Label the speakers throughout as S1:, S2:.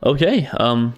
S1: Okay,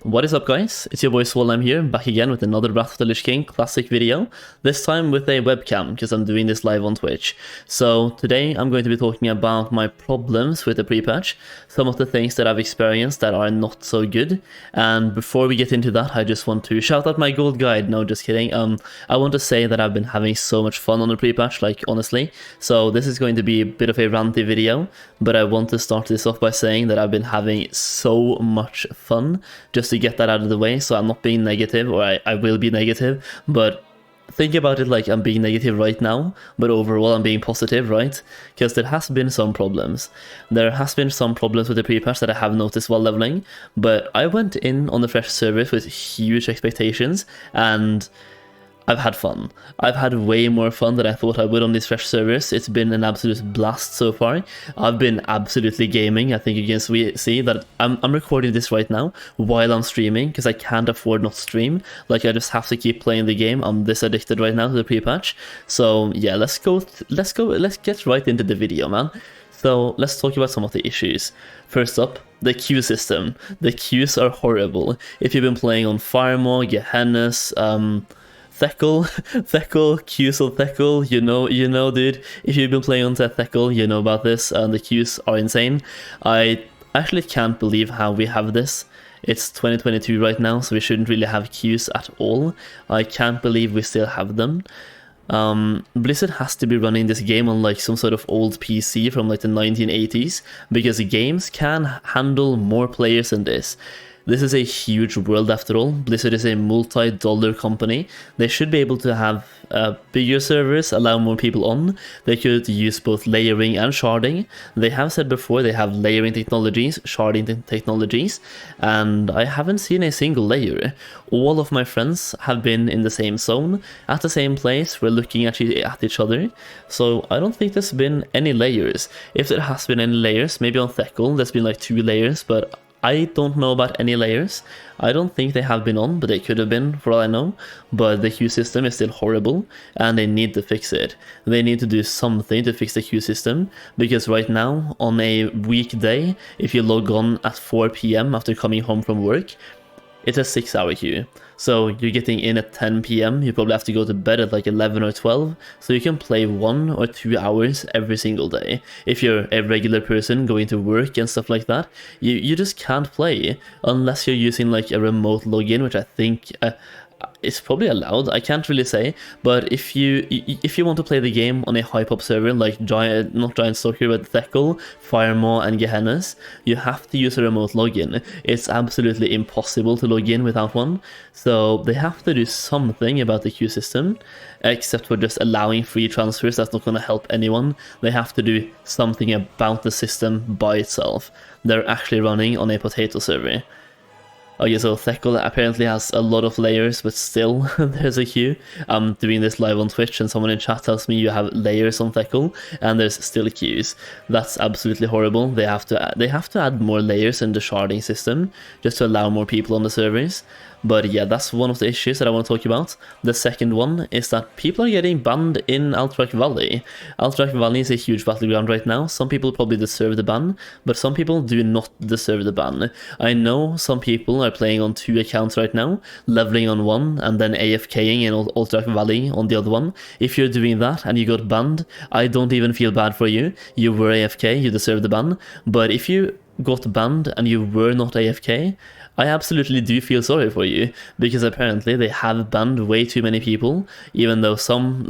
S1: what is up guys? It's your boy Swolem here, back again with another Wrath of the Lich King Classic video, this time with a webcam, because I'm doing this live on Twitch. So today I'm going to be talking about my problems with the pre-patch, some of the things that I've experienced that are not so good, and before we get into that I just want to shout out my gold guide, no just kidding. I want to say that I've been having so much fun on the pre-patch, like honestly, so this is going to be a bit of a ranty video, but I want to start this off by saying that I've been having so much fun, just to get that out of the way, so I'm not being negative, or I will be negative, but think about it like I'm being negative right now, but overall I'm being positive, right? Because there has been some problems. There has been some problems with the pre-patch that I have noticed while leveling, but I went in on the fresh service with huge expectations, and I've had fun. I've had way more fun than I thought I would on this fresh service. It's been an absolute blast so far. I've been absolutely gaming. I think you can see that I'm recording this right now while I'm streaming, because I can't afford not to stream. Like, I just have to keep playing the game. I'm this addicted right now to the pre-patch. So yeah, let's get right into the video, man. So let's talk about some of the issues. First up, the queue system. The queues are horrible. If you've been playing on Firemore, Gehennas, Thekel, Qsel Thekel, you know, dude. If you've been playing on Thekel, you know about this, and the queues are insane. I actually can't believe how we have this. It's 2022 right now, so we shouldn't really have queues at all. I can't believe we still have them. Blizzard has to be running this game on like some sort of old PC from like the 1980s, because games can handle more players than this. This is a huge world after all. Blizzard is a multi-dollar company. They should be able to have bigger servers, allow more people on. They could use both layering and sharding. They have said before they have layering technologies, sharding technologies, and I haven't seen a single layer. All of my friends have been in the same zone, at the same place, we're looking at each other, so I don't think there's been any layers. If there has been any layers, maybe on Thekel there's been like 2 layers, but I don't know about any layers. I don't think they have been on, but they could have been for all I know. But the queue system is still horrible, and they need to fix it. They need to do something to fix the queue system, because right now, on a weekday, if you log on at 4 PM after coming home from work, it's a 6-hour queue. So you're getting in at 10 PM, you probably have to go to bed at like 11 or 12, so you can play 1 or 2 hours every single day. If you're a regular person going to work and stuff like that, you just can't play, unless you're using like a remote login, which I think it's probably allowed, I can't really say, but if you want to play the game on a hype-up server like not Giant Stalker, but Thekel, Firemore and Gehennas, you have to use a remote login. It's absolutely impossible to log in without one, so they have to do something about the queue system, except for just allowing free transfers. That's not going to help anyone. They have to do something about the system by itself. They're actually running on a potato server. Okay, so Thekel apparently has a lot of layers, but still, there's a queue. I'm doing this live on Twitch, and someone in chat tells me you have layers on Thekel, and there's still queues. That's absolutely horrible. They have to add more layers in the sharding system, just to allow more people on the servers. But yeah, that's one of the issues that I want to talk about. The second one is that people are getting banned in Alterac Valley. Alterac Valley is a huge battleground right now. Some people probably deserve the ban, but some people do not deserve the ban. I know some people are playing on 2 accounts right now, leveling on one and then AFKing in Alterac Valley on the other one. If you're doing that and you got banned, I don't even feel bad for you. You were AFK, you deserve the ban. But if you got banned and you were not AFK, I absolutely do feel sorry for you, because apparently they have banned way too many people, even though some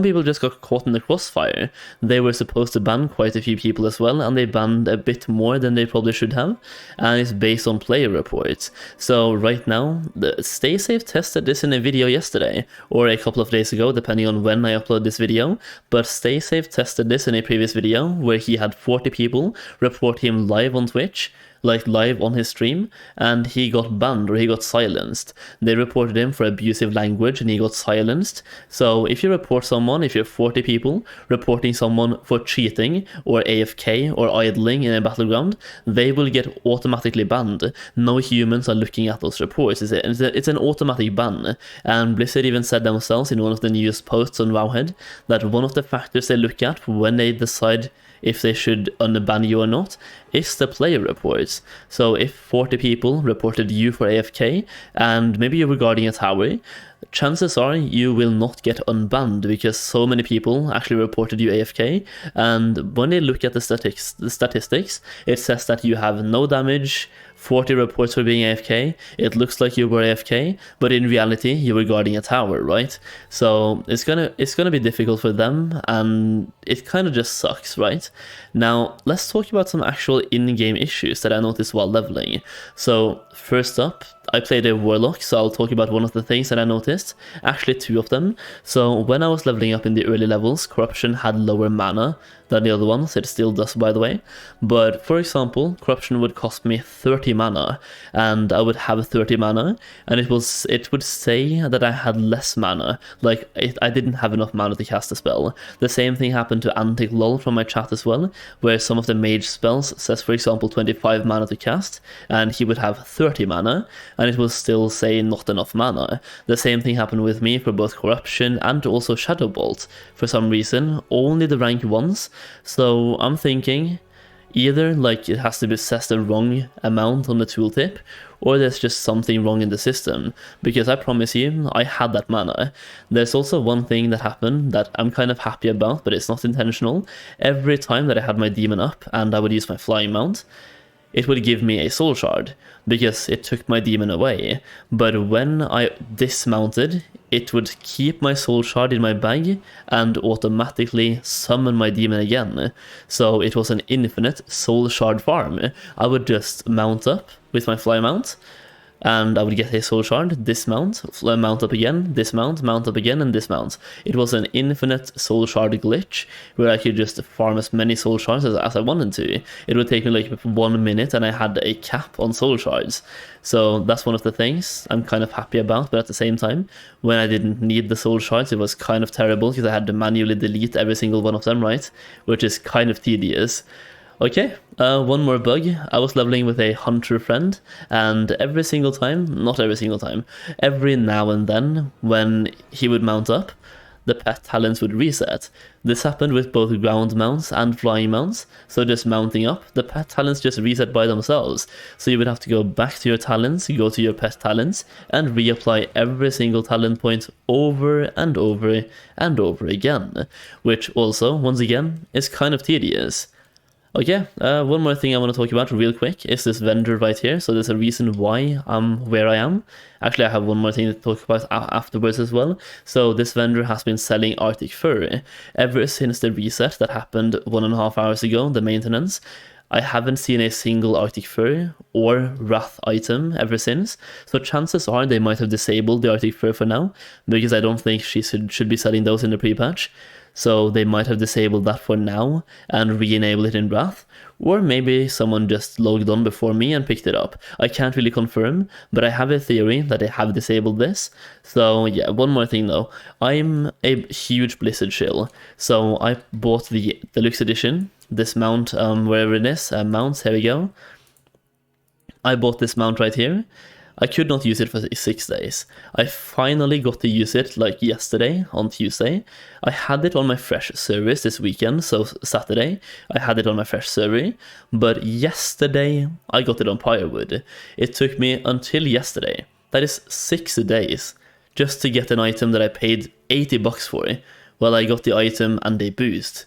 S1: people just got caught in the crossfire. They were supposed to ban quite a few people as well, and they banned a bit more than they probably should have, and it's based on player reports. So right now, Stay Safe tested this in a video yesterday, or a couple of days ago, depending on when I upload this video, but Stay Safe tested this in a previous video, where he had 40 people report him live on Twitch, like live on his stream, and he got banned, or he got silenced. They reported him for abusive language and he got silenced. So if you report someone, if you're 40 people reporting someone for cheating or AFK or idling in a battleground, they will get automatically banned. No humans are looking at those reports. It's an automatic ban, and Blizzard even said themselves in one of the newest posts on Wowhead that one of the factors they look at when they decide if they should unban you or not is the player reports. So if 40 people reported you for AFK and maybe you were guarding a tower, chances are you will not get unbanned because so many people actually reported you AFK, and when they look at the statistics, it says that you have no damage, 40 reports for being AFK, it looks like you were AFK, but in reality you were guarding a tower, right? So it's gonna be difficult for them, and it kind of just sucks, right? Now let's talk about some actual in-game issues that I noticed while leveling. So first up, I played a Warlock, so I'll talk about one of the things that I noticed, actually two of them. So when I was leveling up in the early levels, Corruption had lower mana than the other ones, it still does by the way, but for example, Corruption would cost me 30 mana, and I would have 30 mana, and it would say that I had less mana, like I didn't have enough mana to cast a spell. The same thing happened to Antic Lol from my chat as well, where some of the mage spells says for example 25 mana to cast, and he would have 30 mana, and it will still say not enough mana. The same thing happened with me for both Corruption and also Shadow Bolt. For some reason, only the rank 1s, so I'm thinking either like it has to be set the wrong amount on the tooltip, or there's just something wrong in the system, because I promise you, I had that mana. There's also one thing that happened that I'm kind of happy about, but it's not intentional. Every time that I had my demon up and I would use my flying mount, it would give me a soul shard, because it took my demon away. But when I dismounted, it would keep my soul shard in my bag and automatically summon my demon again. So it was an infinite soul shard farm. I would just mount up with my fly mount, and I would get a soul shard, dismount, mount up again, dismount, mount up again, and dismount. It was an infinite soul shard glitch where I could just farm as many soul shards as I wanted to. It would take me like 1 minute and I had a cap on soul shards. So that's one of the things I'm kind of happy about, but at the same time, when I didn't need the soul shards, it was kind of terrible because I had to manually delete every single one of them, right? Which is kind of tedious. Okay, one more bug. I was leveling with a hunter friend, and every single time, not every single time, every now and then when he would mount up, the pet talents would reset. This happened with both ground mounts and flying mounts, so just mounting up, the pet talents just reset by themselves. So you would have to go back to your talents, go to your pet talents, and reapply every single talent point over and over and over again, which also, once again, is kind of tedious. Okay, one more thing I want to talk about real quick is this vendor right here. So there's a reason why I'm where I am. Actually, I have one more thing to talk about afterwards as well. So this vendor has been selling Arctic fur ever since the reset that happened 1.5 hours ago, the maintenance. I haven't seen a single Arctic fur or wrath item ever since, so chances are they might have disabled the Arctic fur for now, because I don't think she should be selling those in the pre-patch. So they might have disabled that for now and re-enable it in Wrath, or maybe someone just logged on before me and picked it up. I can't really confirm, but I have a theory that they have disabled this. So yeah, one more thing though. I'm a huge Blizzard shill, so I bought the Deluxe Edition, this mount, wherever it is, mounts, here we go. I bought this mount right here. I could not use it for 6 days. I finally got to use it like yesterday, on Tuesday. I had it on my fresh service this weekend, so Saturday, I had it on my fresh server, but yesterday I got it on Firewood. It took me until yesterday, that is 6 days, just to get an item that I paid $80 for. Well, I got the item and a boost.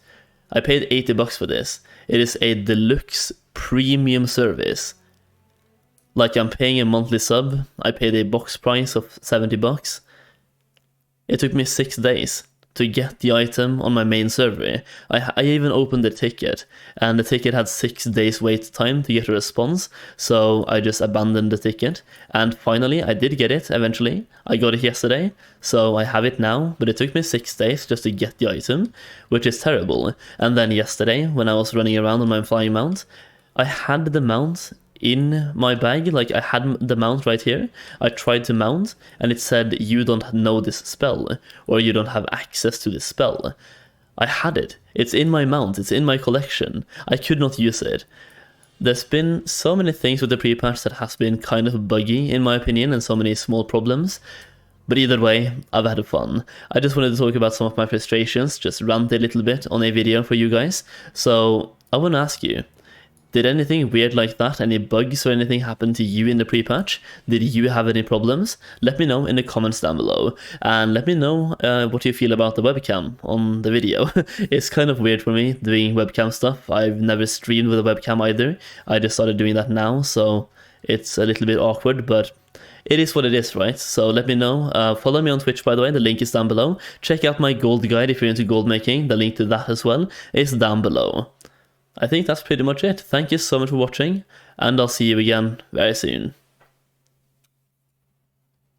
S1: I paid $80 for this. It is a deluxe premium service. Like, I'm paying a monthly sub, I paid a box price of $70. It took me 6 days to get the item on my main server. I even opened the ticket, and the ticket had 6 days wait time to get a response, so I just abandoned the ticket. And finally, I did get it eventually. I got it yesterday, so I have it now, but it took me 6 days just to get the item, which is terrible. And then yesterday, when I was running around on my flying mount, I had the mount in my bag, like I had the mount right here. I tried to mount and it said you don't know this spell, or you don't have access to this spell. I had it. It's in my mount, it's in my collection. I could not use it. There's been so many things with the pre-patch that has been kind of buggy in my opinion, and so many small problems. But either way, I've had fun. I just wanted to talk about some of my frustrations, just rant a little bit on a video for you guys. So I want to ask you, did anything weird like that, any bugs or anything happen to you in the pre-patch? Did you have any problems? Let me know in the comments down below. And let me know what you feel about the webcam on the video. It's kind of weird for me doing webcam stuff. I've never streamed with a webcam either. I just started doing that now, so it's a little bit awkward, but it is what it is, right? So let me know. Follow me on Twitch, by the way. The link is down below. Check out my gold guide if you're into gold making. The link to that as well is down below. I think that's pretty much it. Thank you so much for watching, and I'll see you again very soon.